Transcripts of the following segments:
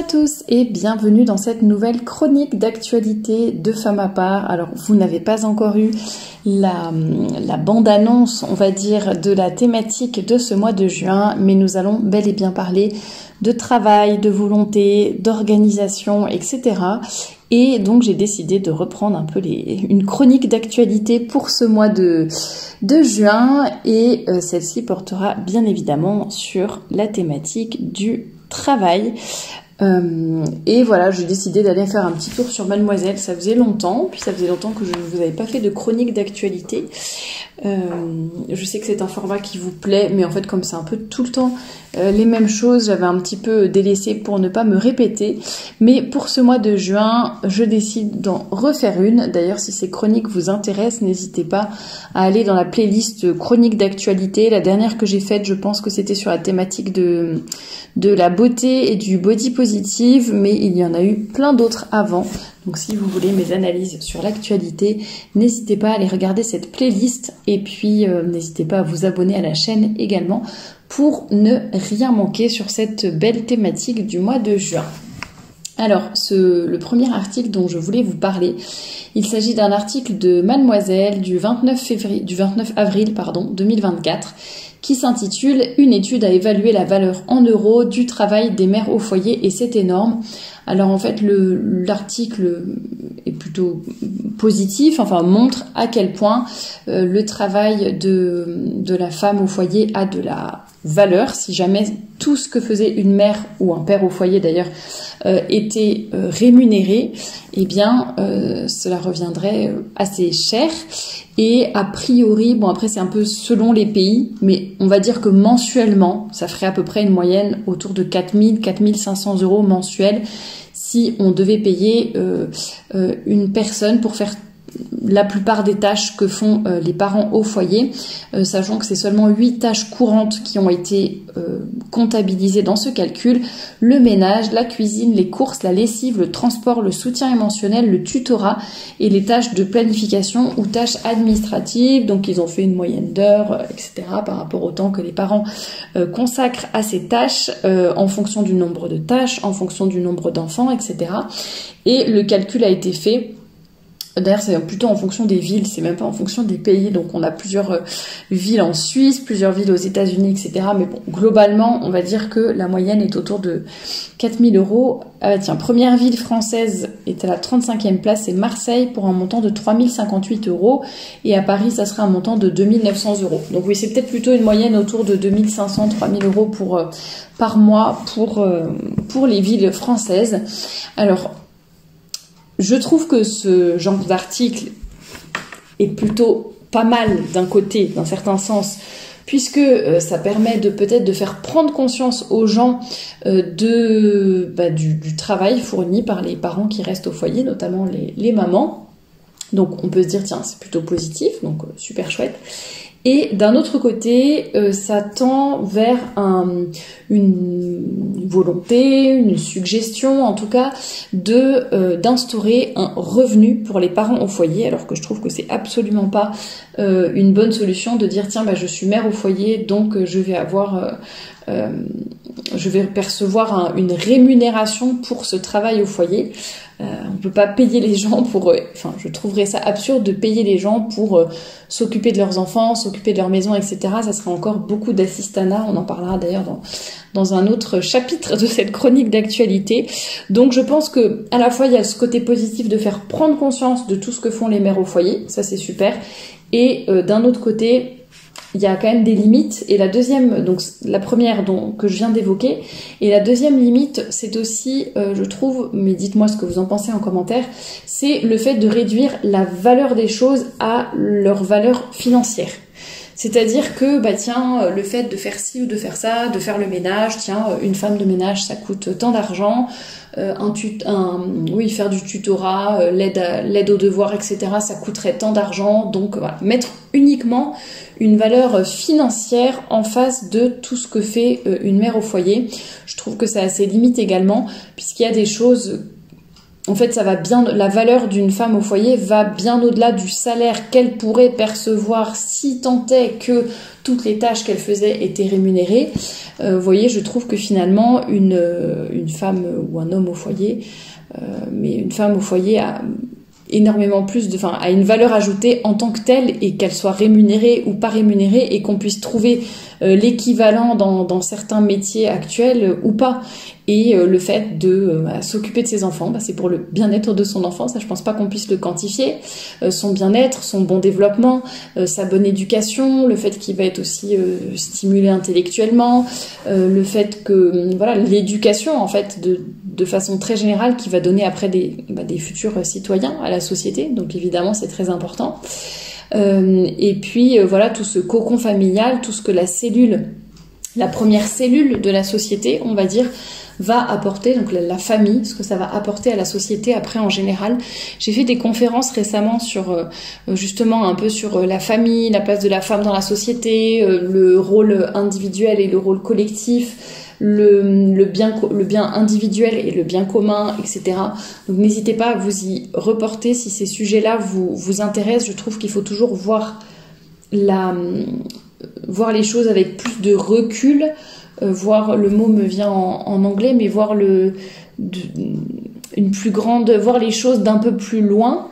à tous et bienvenue dans cette nouvelle chronique d'actualité de Femme à part. Alors vous n'avez pas encore eu la bande-annonce, on va dire, de la thématique de ce mois de juin, mais nous allons bel et bien parler de travail, de volonté, d'organisation, etc. Et donc j'ai décidé de reprendre un peu une chronique d'actualité pour ce mois de juin et celle-ci portera bien évidemment sur la thématique du travail. Et voilà, j'ai décidé d'aller faire un petit tour sur Mademoiselle. Ça faisait longtemps, puis ça faisait longtemps que je ne vous avais pas fait de chronique d'actualité. Je sais que c'est un format qui vous plaît, mais en fait comme c'est un peu tout le temps les mêmes choses, j'avais un petit peu délaissé pour ne pas me répéter. Mais pour ce mois de juin, je décide d'en refaire une. D'ailleurs, si ces chroniques vous intéressent, n'hésitez pas à aller dans la playlist chronique d'actualité. La dernière que j'ai faite, je pense que c'était sur la thématique de la beauté et du body positive, mais il y en a eu plein d'autres avant. Donc si vous voulez mes analyses sur l'actualité, n'hésitez pas à aller regarder cette playlist et puis n'hésitez pas à vous abonner à la chaîne également pour ne rien manquer sur cette belle thématique du mois de juin. Alors, le premier article dont je voulais vous parler, il s'agit d'un article de Mademoiselle du 29 avril 2024 qui s'intitule « Une étude a évalué la valeur en euros du travail des mères au foyer et c'est énorme ». Alors en fait, l'article est plutôt positif, enfin montre à quel point le travail de la femme au foyer a de la valeur. Si jamais tout ce que faisait une mère ou un père au foyer d'ailleurs était rémunéré, eh bien cela reviendrait assez cher. Et a priori, bon après c'est un peu selon les pays, mais on va dire que mensuellement, ça ferait à peu près une moyenne autour de 4 000, 4 500 € mensuels si on devait payer une personne pour faire la plupart des tâches que font les parents au foyer, sachant que c'est seulement 8 tâches courantes qui ont été comptabilisées dans ce calcul: le ménage, la cuisine, les courses, la lessive, le transport, le soutien émotionnel, le tutorat et les tâches de planification ou tâches administratives. Donc ils ont fait une moyenne d'heures, etc. par rapport au temps que les parents consacrent à ces tâches, en fonction du nombre de tâches, en fonction du nombre d'enfants, etc. Et le calcul a été fait. D'ailleurs, c'est plutôt en fonction des villes, c'est même pas en fonction des pays. Donc, on a plusieurs villes en Suisse, plusieurs villes aux États-Unis, etc. Mais bon, globalement, on va dire que la moyenne est autour de 4 000 €. Tiens, première ville française est à la 35e place, c'est Marseille, pour un montant de 3 058 €. Et à Paris, ça sera un montant de 2 900 €. Donc oui, c'est peut-être plutôt une moyenne autour de 2 500, 3 000 € par mois pour les villes françaises. Alors, je trouve que ce genre d'article est plutôt pas mal d'un côté, d'un certain sens, puisque ça permet peut-être de faire prendre conscience aux gens du travail fourni par les parents qui restent au foyer, notamment les mamans. Donc on peut se dire, tiens, c'est plutôt positif, donc super chouette. Et d'un autre côté, ça tend vers une volonté, une suggestion en tout cas, d'instaurer un revenu pour les parents au foyer, alors que je trouve que c'est absolument pas une bonne solution de dire tiens, je suis mère au foyer, donc je vais percevoir une rémunération pour ce travail au foyer. On peut pas payer les gens pour... je trouverais ça absurde de payer les gens pour s'occuper de leurs enfants, s'occuper de leur maison, etc. Ça serait encore beaucoup d'assistanat. On en parlera d'ailleurs dans un autre chapitre de cette chronique d'actualité. Donc je pense que à la fois il y a ce côté positif de faire prendre conscience de tout ce que font les mères au foyer, ça c'est super. Et d'un autre côté, il y a quand même des limites, et la première que je viens d'évoquer, et la deuxième limite, c'est aussi, je trouve, mais dites-moi ce que vous en pensez en commentaire, c'est le fait de réduire la valeur des choses à leur valeur financière. C'est-à-dire que, le fait de faire ci ou de faire ça, de faire le ménage, une femme de ménage, ça coûte tant d'argent, faire du tutorat, l'aide aux devoirs, etc., ça coûterait tant d'argent. Donc voilà, mettre uniquement une valeur financière en face de tout ce que fait une mère au foyer. Je trouve que ça a ses limites également, puisqu'il y a des choses en fait, ça va bien. La valeur d'une femme au foyer va bien au-delà du salaire qu'elle pourrait percevoir si tant est que toutes les tâches qu'elle faisait étaient rémunérées. Vous voyez, je trouve que finalement, une femme ou un homme au foyer, mais une femme au foyer a énormément plus a une valeur ajoutée en tant que telle, et qu'elle soit rémunérée ou pas rémunérée, et qu'on puisse trouver l'équivalent dans certains métiers actuels ou pas. Et le fait de s'occuper de ses enfants, c'est pour le bien-être de son enfant, ça je pense pas qu'on puisse le quantifier, son bien-être, son bon développement, sa bonne éducation, le fait qu'il va être aussi stimulé intellectuellement, le fait que l'éducation en fait de façon très générale qui va donner après des futurs citoyens à la société, donc évidemment c'est très important. Et puis tout ce cocon familial, tout ce que la première cellule de la société, on va dire, va apporter, donc la famille, ce que ça va apporter à la société après en général. J'ai fait des conférences récemment sur justement un peu sur la famille, la place de la femme dans la société, le rôle individuel et le rôle collectif, le bien individuel et le bien commun, etc. Donc n'hésitez pas à vous y reporter si ces sujets-là vous intéressent. Je trouve qu'il faut toujours voir les choses avec plus de recul, voir, le mot me vient en anglais, mais voir voir les choses d'un peu plus loin,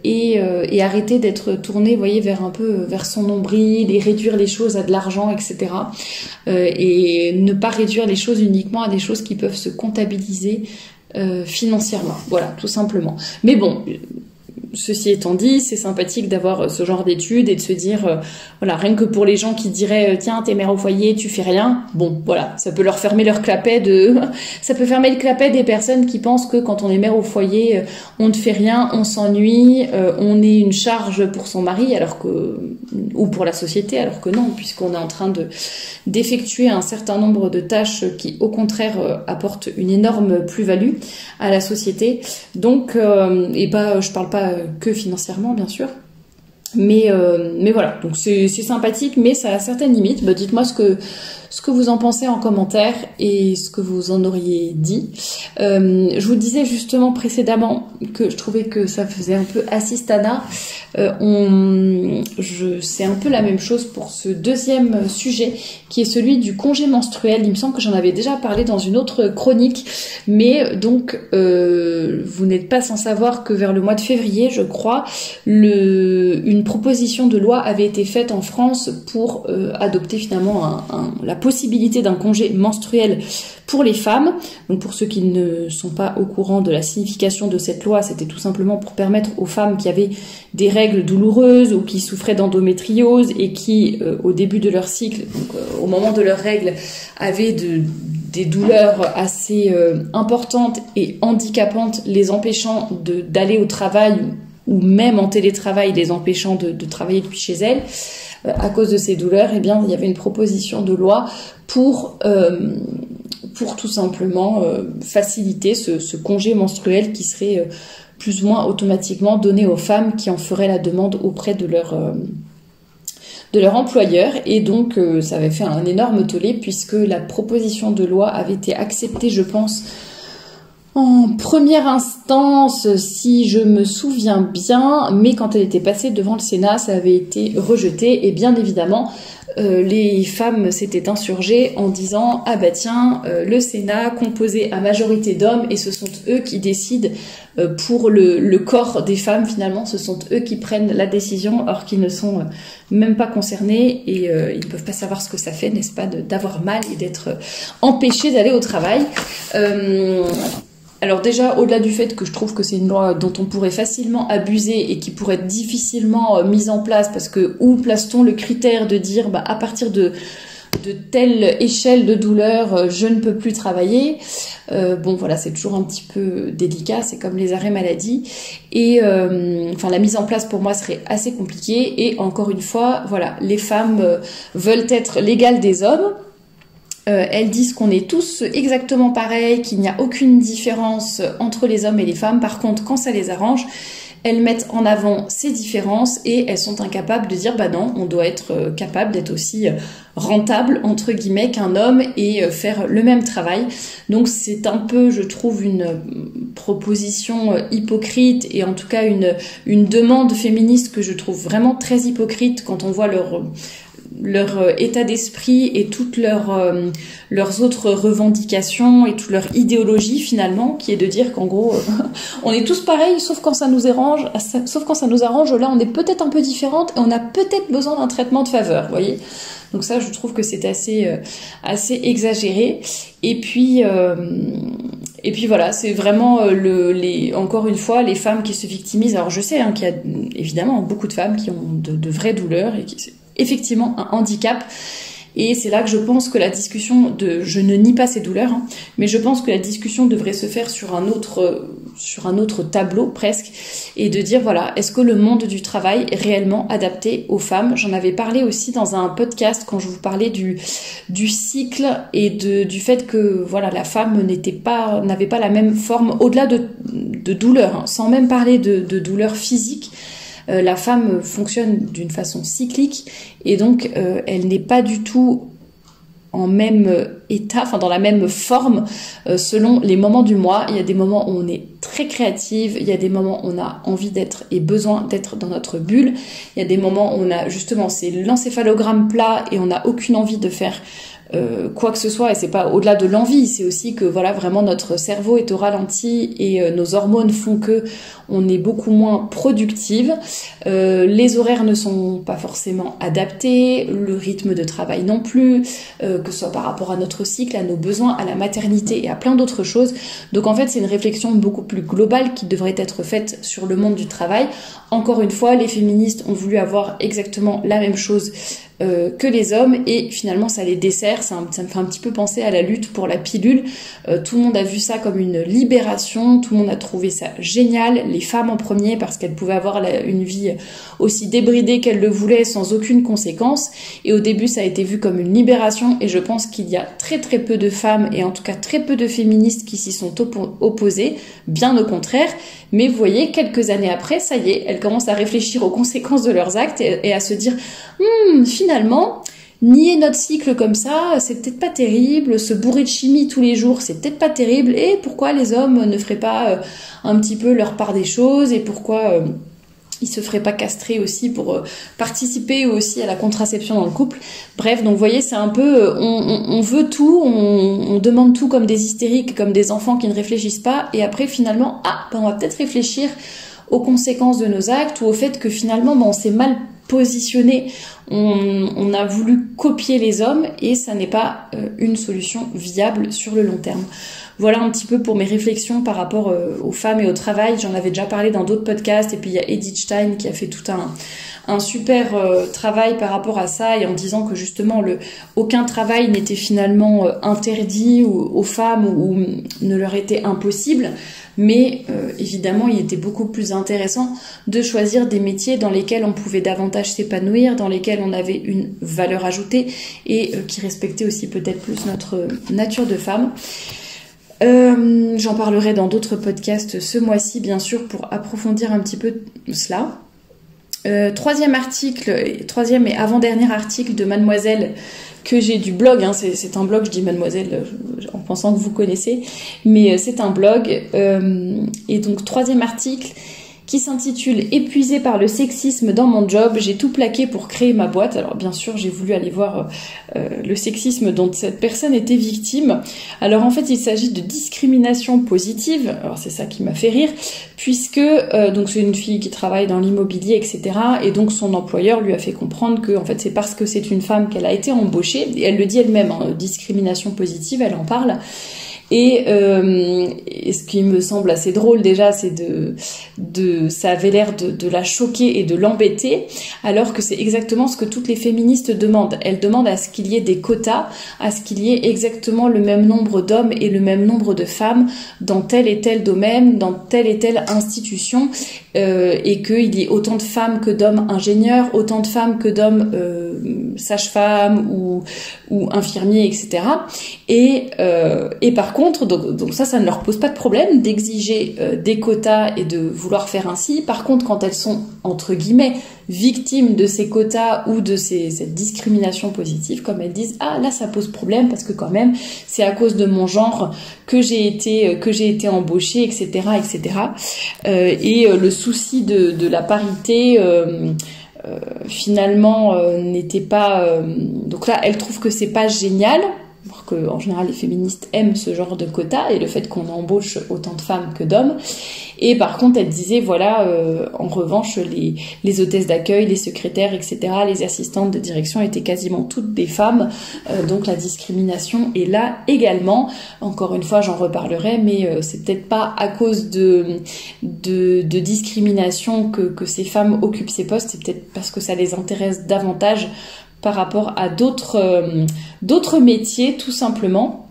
et arrêter d'être tourné, voyez, vers son nombril, et réduire les choses à de l'argent, etc. Et ne pas réduire les choses uniquement à des choses qui peuvent se comptabiliser financièrement. Voilà, tout simplement. Mais bon, ceci étant dit, c'est sympathique d'avoir ce genre d'études et de se dire, rien que pour les gens qui diraient, tiens, t'es mère au foyer, tu fais rien. Bon, voilà, ça peut leur fermer leur clapet ça peut fermer le clapet des personnes qui pensent que quand on est mère au foyer, on ne fait rien, on s'ennuie, on est une charge pour son mari, ou pour la société, alors que non, puisqu'on est en train d'effectuer un certain nombre de tâches qui, au contraire, apportent une énorme plus-value à la société. Donc, je parle pas que financièrement, bien sûr. Mais voilà, donc c'est sympathique, mais ça a certaines limites. Dites-moi ce que vous en pensez en commentaire et ce que vous en auriez dit. Je vous disais justement précédemment que je trouvais que ça faisait un peu assistanat. C'est un peu la même chose pour ce deuxième sujet qui est celui du congé menstruel. Il me semble que j'en avais déjà parlé dans une autre chronique, mais donc vous n'êtes pas sans savoir que vers le mois de février, je crois, une proposition de loi avait été faite en France pour adopter finalement la possibilité d'un congé menstruel pour les femmes. Donc pour ceux qui ne sont pas au courant de la signification de cette loi, c'était tout simplement pour permettre aux femmes qui avaient des règles douloureuses ou qui souffraient d'endométriose et qui, au début de leur cycle, donc au moment de leurs règles, avaient des douleurs assez importantes et handicapantes, les empêchant d'aller au travail, ou même en télétravail, les empêchant de travailler depuis chez elles. À cause de ces douleurs, il y avait une proposition de loi pour tout simplement faciliter ce congé menstruel qui serait plus ou moins automatiquement donné aux femmes qui en feraient la demande auprès de leur employeur. Et donc ça avait fait un énorme tollé puisque la proposition de loi avait été acceptée, je pense, en première instance, si je me souviens bien, mais quand elle était passée devant le Sénat, ça avait été rejeté. Et bien évidemment, les femmes s'étaient insurgées en disant « Ah bah tiens, le Sénat composé à majorité d'hommes, et ce sont eux qui décident pour le corps des femmes, finalement, ce sont eux qui prennent la décision, or qu'ils ne sont même pas concernés, et ils ne peuvent pas savoir ce que ça fait, n'est-ce pas, d'avoir mal et d'être empêchés d'aller au travail ». Alors déjà, au-delà du fait que je trouve que c'est une loi dont on pourrait facilement abuser et qui pourrait être difficilement mise en place, parce que où place-t-on le critère de dire à partir de telle échelle de douleur, je ne peux plus travailler. C'est toujours un petit peu délicat, c'est comme les arrêts maladie. Et la mise en place pour moi serait assez compliquée. Et encore une fois, les femmes veulent être l'égale des hommes. Elles disent qu'on est tous exactement pareils, qu'il n'y a aucune différence entre les hommes et les femmes. Par contre, quand ça les arrange, elles mettent en avant ces différences et elles sont incapables de dire bah non, on doit être capable d'être aussi rentable entre guillemets qu'un homme et faire le même travail. Donc c'est un peu, je trouve, une proposition hypocrite et en tout cas une demande féministe que je trouve vraiment très hypocrite quand on voit leur état d'esprit et toutes leurs autres revendications et toute leur idéologie finalement, qui est de dire qu'en gros on est tous pareils sauf quand ça nous arrange, là on est peut-être un peu différentes et on a peut-être besoin d'un traitement de faveur, vous voyez. Donc ça je trouve que c'est assez exagéré. Et puis voilà, c'est vraiment encore une fois les femmes qui se victimisent. Alors je sais qu'il y a évidemment beaucoup de femmes qui ont de vraies douleurs et qui c'est effectivement un handicap. Et c'est là que je pense que la discussion je ne nie pas ces douleurs, mais je pense que la discussion devrait se faire sur un autre tableau presque, et de dire voilà, est-ce que le monde du travail est réellement adapté aux femmes? J'en avais parlé aussi dans un podcast quand je vous parlais du cycle et du fait que voilà, la femme n'avait pas la même forme au-delà de douleur, sans même parler de douleur physique. La femme fonctionne d'une façon cyclique et donc elle n'est pas du tout en même état, dans la même forme selon les moments du mois. Il y a des moments où on est très créative, il y a des moments où on a envie d'être et besoin d'être dans notre bulle, il y a des moments où on a justement c'est l'encéphalogramme plat et on n'a aucune envie de faire quoi que ce soit, et c'est pas au-delà de l'envie, c'est aussi que voilà, vraiment notre cerveau est au ralenti et nos hormones font que on est beaucoup moins productive, les horaires ne sont pas forcément adaptés, le rythme de travail non plus, que ce soit par rapport à notre cycle, à nos besoins, à la maternité et à plein d'autres choses. Donc en fait c'est une réflexion beaucoup plus globale qui devrait être faite sur le monde du travail. Encore une fois, les féministes ont voulu avoir exactement la même chose que les hommes et finalement ça les dessert. Ça me fait un petit peu penser à la lutte pour la pilule. Tout le monde a vu ça comme une libération, tout le monde a trouvé ça génial, les femmes en premier parce qu'elles pouvaient avoir une vie aussi débridée qu'elles le voulaient sans aucune conséquence, et au début ça a été vu comme une libération, et je pense qu'il y a très très peu de femmes et en tout cas très peu de féministes qui s'y sont opposées, bien au contraire. Mais vous voyez, quelques années après, ça y est, elles commencent à réfléchir aux conséquences de leurs actes et à se dire finalement, nier notre cycle comme ça, c'est peut-être pas terrible, se bourrer de chimie tous les jours, c'est peut-être pas terrible, et pourquoi les hommes ne feraient pas un petit peu leur part des choses, et pourquoi ils se feraient pas castrer aussi pour participer aussi à la contraception dans le couple. Bref, donc vous voyez, c'est un peu, on veut tout, on demande tout comme des hystériques, comme des enfants qui ne réfléchissent pas, et après finalement, on va peut-être réfléchir aux conséquences de nos actes, ou au fait que finalement, on s'est mal positionné, on a voulu copier les hommes, et ça n'est pas une solution viable sur le long terme. Voilà un petit peu pour mes réflexions par rapport aux femmes et au travail. J'en avais déjà parlé dans d'autres podcasts, et puis il y a Edith Stein qui a fait tout un super travail par rapport à ça, et en disant que justement aucun travail n'était finalement interdit aux femmes ou ne leur était impossible, mais évidemment il était beaucoup plus intéressant de choisir des métiers dans lesquels on pouvait davantage s'épanouir, dans lesquels on avait une valeur ajoutée et qui respectaient aussi peut-être plus notre nature de femme. J'en parlerai dans d'autres podcasts ce mois-ci, bien sûr, pour approfondir un petit peu cela. Troisième et avant-dernier article de Mademoiselle que j'ai du blog, c'est un blog, je dis Mademoiselle en pensant que vous connaissez, mais c'est un blog, et donc troisième article qui s'intitule « Épuisée par le sexisme dans mon job, j'ai tout plaqué pour créer ma boîte ». Alors bien sûr, j'ai voulu aller voir le sexisme dont cette personne était victime. Alors en fait, il s'agit de discrimination positive. Alors c'est ça qui m'a fait rire, puisque donc c'est une fille qui travaille dans l'immobilier, etc. Et donc son employeur lui a fait comprendre que en fait c'est parce que c'est une femme qu'elle a été embauchée. Et elle le dit elle-même, discrimination positive, elle en parle. Et ce qui me semble assez drôle déjà, c'est ça avait l'air de la choquer et de l'embêter, alors que c'est exactement ce que toutes les féministes demandent. Elles demandent à ce qu'il y ait des quotas, à ce qu'il y ait exactement le même nombre d'hommes et le même nombre de femmes dans tel et tel domaine, dans telle et telle institution, et qu'il y ait autant de femmes que d'hommes ingénieurs, autant de femmes que d'hommes sages-femmes ou infirmiers, etc. Et par contre, contre, donc ça ne leur pose pas de problème d'exiger des quotas et de vouloir faire ainsi. Par contre, quand elles sont, entre guillemets, victimes de ces quotas ou de cette discrimination positive, comme elles disent, ah là ça pose problème parce que quand même c'est à cause de mon genre que j'ai été embauchée, etc., etc. Et le souci de la parité finalement n'était pas. Donc là, elle trouve que c'est pas génial. Alors que, en général, les féministes aiment ce genre de quotas et le fait qu'on embauche autant de femmes que d'hommes. Et par contre, elle disait, voilà, en revanche, les hôtesses d'accueil, les secrétaires, etc., les assistantes de direction étaient quasiment toutes des femmes. Donc la discrimination est là également. Encore une fois, j'en reparlerai, mais c'est peut-être pas à cause de discrimination que ces femmes occupent ces postes, c'est peut-être parce que ça les intéresse davantage par rapport à d'autres métiers, tout simplement.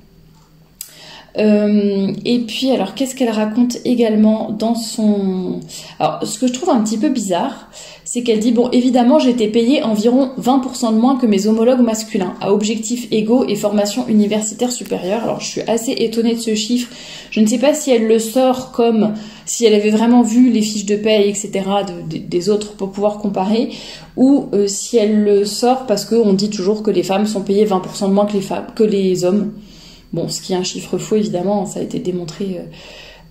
Et puis, alors, qu'est-ce qu'elle raconte également dans son... Alors, ce que je trouve un petit peu bizarre, c'est qu'elle dit, bon, évidemment, j'ai été payée environ 20% de moins que mes homologues masculins, à objectifs égaux et formation universitaire supérieure. Alors, je suis assez étonnée de ce chiffre. Je ne sais pas si elle le sort comme si elle avait vraiment vu les fiches de paye, etc., des autres pour pouvoir comparer, ou si elle le sort parce qu'on dit toujours que les femmes sont payées 20% de moins que les hommes. Bon, ce qui est un chiffre faux, évidemment, ça a été démontré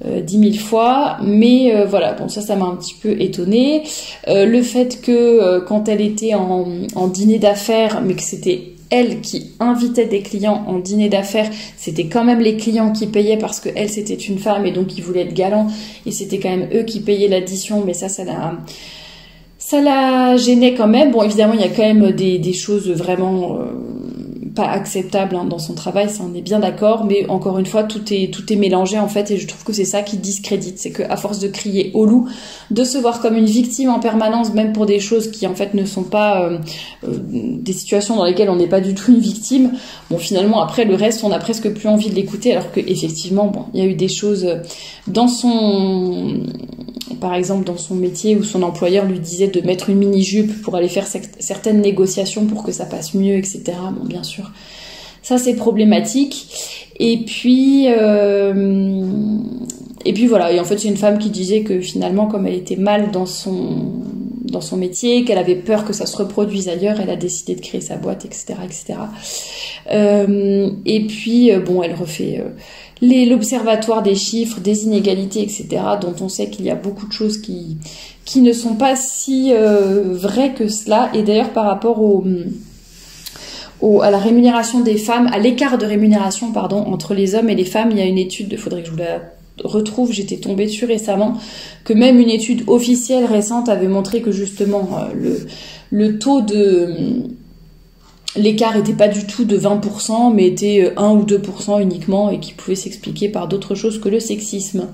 10 000 fois, mais voilà, bon, ça m'a un petit peu étonnée. Le fait que quand elle était en dîner d'affaires, mais que c'était elle qui invitait des clients en dîner d'affaires, c'était quand même les clients qui payaient parce que elle c'était une femme et donc ils voulaient être galants et c'était quand même eux qui payaient l'addition, mais ça la gênait quand même. Bon, évidemment, il y a quand même des choses vraiment pas acceptables dans son travail, ça on est bien d'accord, mais encore une fois, tout est mélangé en fait, et je trouve que c'est ça qui discrédite, c'est qu'à force de crier au loup, de se voir comme une victime en permanence, même pour des choses qui en fait ne sont pas des situations dans lesquelles on n'est pas du tout une victime, bon finalement après le reste, on a presque plus envie de l'écouter, alors que effectivement, bon, il y a eu des choses par exemple dans son métier où son employeur lui disait de mettre une mini-jupe pour aller faire certaines négociations pour que ça passe mieux, etc. Bon, bien sûr, ça c'est problématique. Et puis voilà, et en fait c'est une femme qui disait que finalement comme elle était mal dans son métier, qu'elle avait peur que ça se reproduise ailleurs, elle a décidé de créer sa boîte, etc., etc. Et puis bon, elle refait l'observatoire des chiffres, des inégalités, etc., dont on sait qu'il y a beaucoup de choses qui ne sont pas si vraies que cela. Et d'ailleurs, par rapport à la rémunération des femmes, à l'écart de rémunération, pardon, entre les hommes et les femmes, il y a une étude, il faudrait que je vous la retrouve, j'étais tombée dessus récemment, que même une étude officielle récente avait montré que justement le taux de... L'écart n'était pas du tout de 20%, mais était 1 ou 2% uniquement, et qui pouvait s'expliquer par d'autres choses que le sexisme.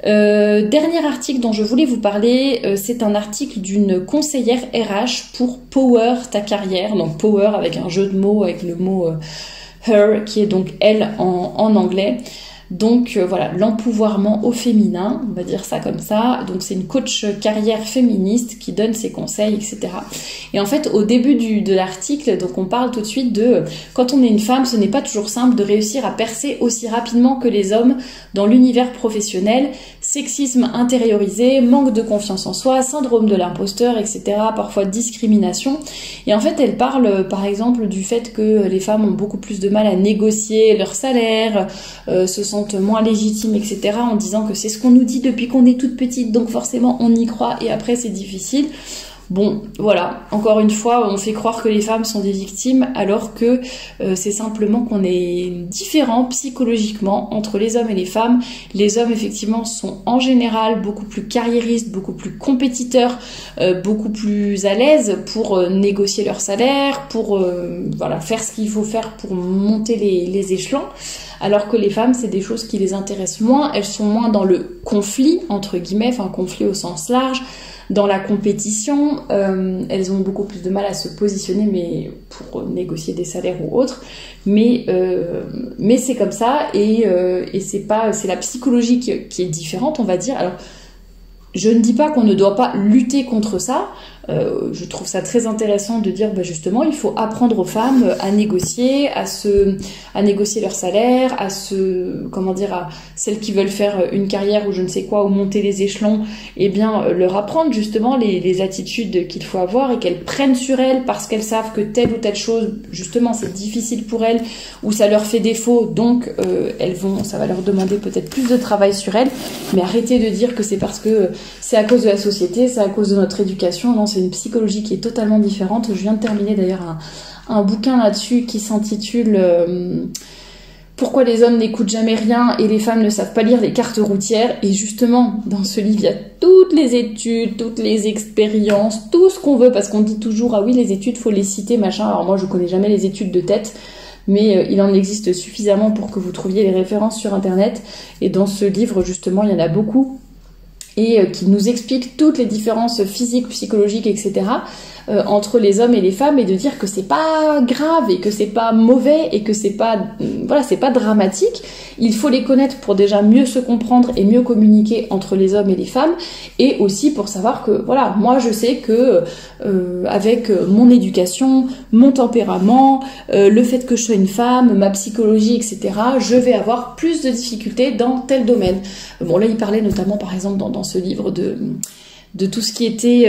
Dernier article dont je voulais vous parler, c'est un article d'une conseillère RH pour Power ta carrière, donc Power avec un jeu de mots, avec le mot her, qui est donc elle en anglais. Donc voilà, l'empouvoirment au féminin, on va dire ça comme ça. Donc c'est une coach carrière féministe qui donne ses conseils, etc. Et en fait, au début de l'article, donc on parle tout de suite de quand on est une femme, ce n'est pas toujours simple de réussir à percer aussi rapidement que les hommes dans l'univers professionnel. Sexisme intériorisé, manque de confiance en soi, syndrome de l'imposteur, etc. Parfois discrimination. Et en fait, elle parle par exemple du fait que les femmes ont beaucoup plus de mal à négocier leur salaire, se sentent moins légitimes, etc. en disant que c'est ce qu'on nous dit depuis qu'on est toute petite, donc forcément on y croit et après c'est difficile. Bon, voilà, encore une fois, on fait croire que les femmes sont des victimes alors que c'est simplement qu'on est différents psychologiquement entre les hommes et les femmes. Les hommes, effectivement, sont en général beaucoup plus carriéristes, beaucoup plus compétiteurs, beaucoup plus à l'aise pour négocier leur salaire, pour voilà, faire ce qu'il faut faire pour monter les échelons. Alors que les femmes, c'est des choses qui les intéressent moins. Elles sont moins dans le conflit, entre guillemets, enfin conflit au sens large, dans la compétition. Elles ont beaucoup plus de mal à se positionner, mais pour négocier des salaires ou autres. Mais c'est comme ça, et c'est la psychologie qui est différente, on va dire. Alors, je ne dis pas qu'on ne doit pas lutter contre ça. Je trouve ça très intéressant de dire justement il faut apprendre aux femmes à négocier, à négocier leur salaire, à celles qui veulent faire une carrière ou je ne sais quoi, ou monter les échelons, leur apprendre justement les attitudes qu'il faut avoir et qu'elles prennent sur elles parce qu'elles savent que telle ou telle chose, justement, c'est difficile pour elles ou ça leur fait défaut, donc ça va leur demander peut-être plus de travail sur elles, mais arrêtez de dire que c'est parce que c'est à cause de la société, c'est à cause de notre éducation. Non, c'est une psychologie qui est totalement différente. Je viens de terminer d'ailleurs un bouquin là-dessus qui s'intitule Pourquoi les hommes n'écoutent jamais rien et les femmes ne savent pas lire les cartes routières. Et justement, dans ce livre, il y a toutes les études, toutes les expériences, tout ce qu'on veut, parce qu'on dit toujours, ah oui, les études, faut les citer, machin. Alors moi, je connais jamais les études de tête, mais il en existe suffisamment pour que vous trouviez les références sur Internet. Et dans ce livre, justement, il y en a beaucoup. Et qui nous explique toutes les différences physiques, psychologiques, etc. Entre les hommes et les femmes, et de dire que c'est pas grave et que c'est pas mauvais et que c'est pas dramatique. Il faut les connaître pour déjà mieux se comprendre et mieux communiquer entre les hommes et les femmes, et aussi pour savoir que moi je sais que avec mon éducation, mon tempérament, le fait que je sois une femme, ma psychologie, etc., je vais avoir plus de difficultés dans tel domaine. Bon, là il parlait notamment par exemple dans ce livre de tout ce qui était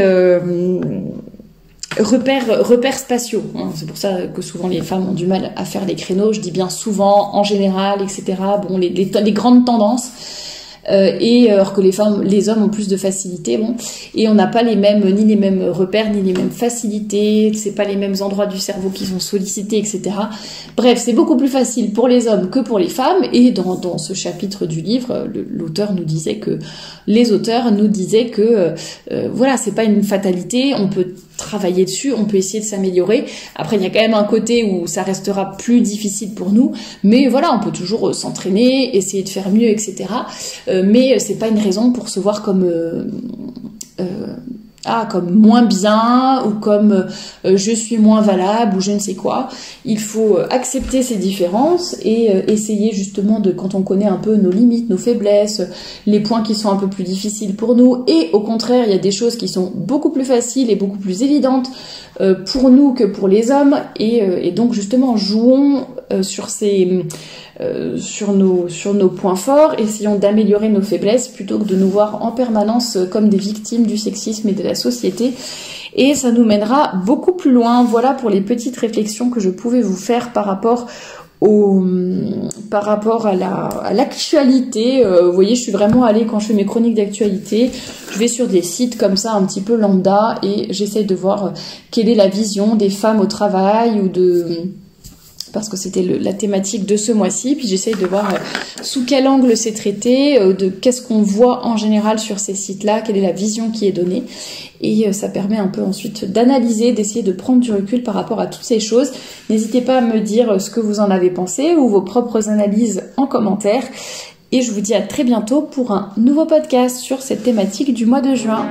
repères spatiaux. C'est pour ça que souvent les femmes ont du mal à faire les créneaux. Je dis bien souvent, en général, etc. Bon, les grandes tendances. Alors que les hommes ont plus de facilité, et on n'a pas ni les mêmes repères, ni les mêmes facilités, c'est pas les mêmes endroits du cerveau qui sont sollicités, etc. Bref, c'est beaucoup plus facile pour les hommes que pour les femmes, et dans ce chapitre du livre, les auteurs nous disaient que c'est pas une fatalité, on peut travailler dessus, on peut essayer de s'améliorer. Après, il y a quand même un côté où ça restera plus difficile pour nous, mais on peut toujours s'entraîner, essayer de faire mieux, etc. Mais c'est pas une raison pour se voir comme moins bien, ou comme je suis moins valable, ou je ne sais quoi. Il faut accepter ces différences et essayer justement quand on connaît un peu nos limites, nos faiblesses, les points qui sont un peu plus difficiles pour nous, et au contraire, il y a des choses qui sont beaucoup plus faciles et beaucoup plus évidentes pour nous que pour les hommes, et donc justement jouons sur nos points forts, essayons d'améliorer nos faiblesses plutôt que de nous voir en permanence comme des victimes du sexisme et de la société, et ça nous mènera beaucoup plus loin. Voilà pour les petites réflexions que je pouvais vous faire par rapport à l'actualité. Vous voyez, je suis vraiment allée, quand je fais mes chroniques d'actualité, je vais sur des sites comme ça un petit peu lambda, et j'essaie de voir quelle est la vision des femmes au travail, parce que c'était la thématique de ce mois-ci, puis j'essaye de voir sous quel angle c'est traité, de qu'est-ce qu'on voit en général sur ces sites-là, quelle est la vision qui est donnée, et ça permet un peu ensuite d'analyser, d'essayer de prendre du recul par rapport à toutes ces choses. N'hésitez pas à me dire ce que vous en avez pensé, ou vos propres analyses en commentaire, et je vous dis à très bientôt pour un nouveau podcast sur cette thématique du mois de juin.